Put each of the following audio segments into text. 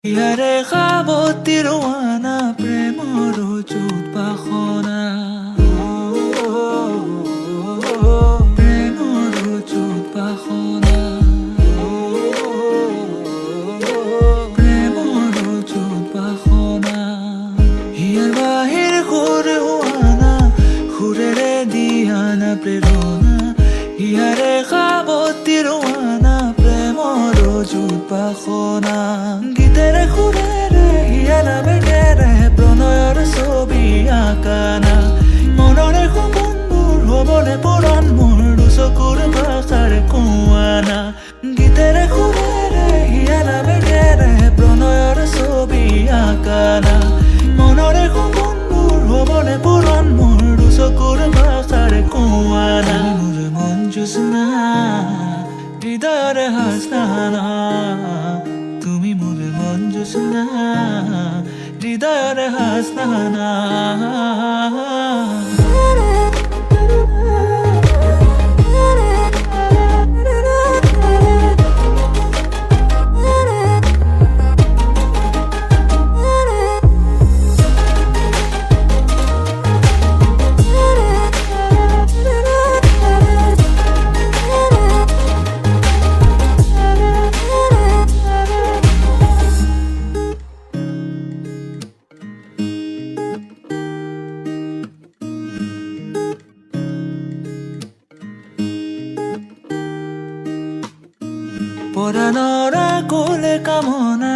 ইয়াৰে সাৱতি ৰোৱানা প্ৰেমৰ যুত বাসনা প্ৰেমৰ যুত বাসনা প্ৰেমৰ যুত বাসনা ইয়াৰ বাহিৰ সুৰ হোৱানা সুৰেৰে দিয়ানা প্ৰেৰণা ইয়াৰে সাৱতি ৰোৱানা প্ৰেমৰ যুত বাসনা গীতেৰে সুৰেৰে হিয়ালা বেগেৰে প্ৰণয়ৰ ছবি আঁকানা মনৰে সপোনবোৰ হ'বনে পূৰণ মোৰ দুচকুৰ ভাষাৰ কোৱানা গীতেৰে সুৰেৰে হিয়ালা বেগেৰে প্ৰণয়ৰ ছবি আঁকানা মনৰে সপোনবোৰ হ'বনে পূৰণ মোৰ দুচকুৰ ভাষাৰ কোৱানা মোৰ মন জোছনা হৃদয়ৰে হাসনা তুমি মোৰ মন জোছনা হৃদয়ৰে হাসনা পৰাণৰা কোলে কামনা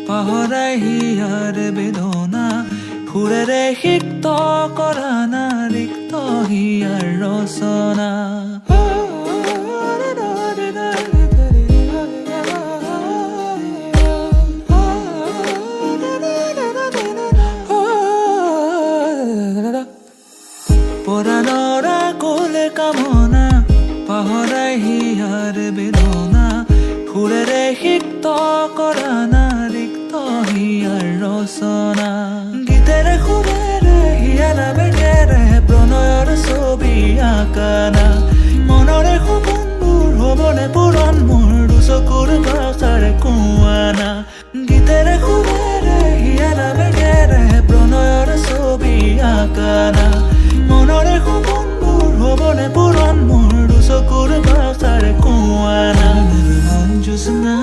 পাহৰাই হিয়াৰ বেদনা সুৰেৰে সিক্ত কৰা না ৰিক্ত হিয়াৰ ৰচনা পৰাণৰা কোলে কামনা পাহৰাই হিয়াৰ বেদনা সুৰেৰে সিক্ত কৰা না ৰিক্ত হিয়াৰ ৰচনা গীতেৰে সুৰেৰে হিয়ালা বেগেৰে প্ৰণয়ৰ ছবি আঁকানা মনৰে সপোনবোৰ হ'বনে পূৰণ মোৰ দুচকুৰ ভাষাৰ কোৱানা গীতেৰে সুৰেৰে হিয়ালা বেগেৰে প্ৰণয়ৰ ছবি আঁকানা মনৰে সপোনবোৰ হ'বনে পূৰণ মোৰ দুচকুৰ ভাষাৰ কোৱানা জোছনা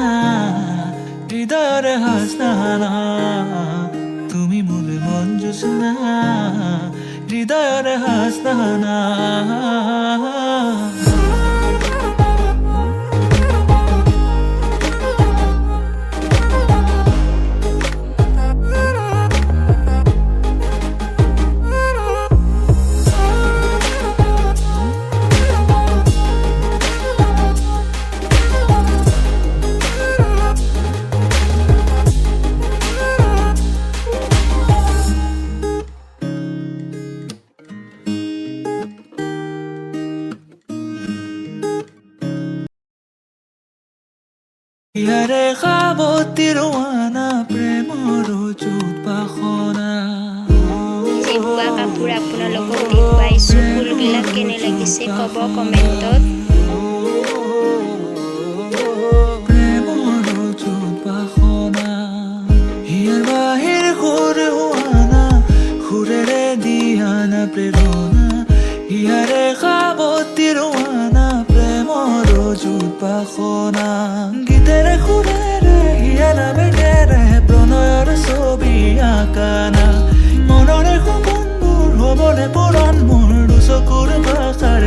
হৃদয়ৰে হাসনা তুমি মোৰ মন জোছনা হৃদয়ৰে হাসনা ইয়াৰে সাৱতি ৰোৱানা প্ৰেমৰ যুত বাসনা যে বোৱা কাপোৰ আপোনালোকক দেখুৱাইছোঁ ফুলবিলাক কেনে লাগিছে ক'ব কমেণ্টত প্ৰেমৰ যুত বাসনা ইয়াৰ বাহিৰ সুৰ হোৱানা সুৰেৰে দিয়ানা প্ৰেৰণা ইয়াৰে সাৱতি ৰোৱানা প্ৰেমৰ যুত বাসনা গীতেৰে সুৰেৰে হিয়ালা বেগেৰে প্ৰণয়ৰ ছবি আঁকানা মনৰে সপোনবোৰ হ'বনে পূৰণ মোৰ দুচকুৰ ভাষাৰ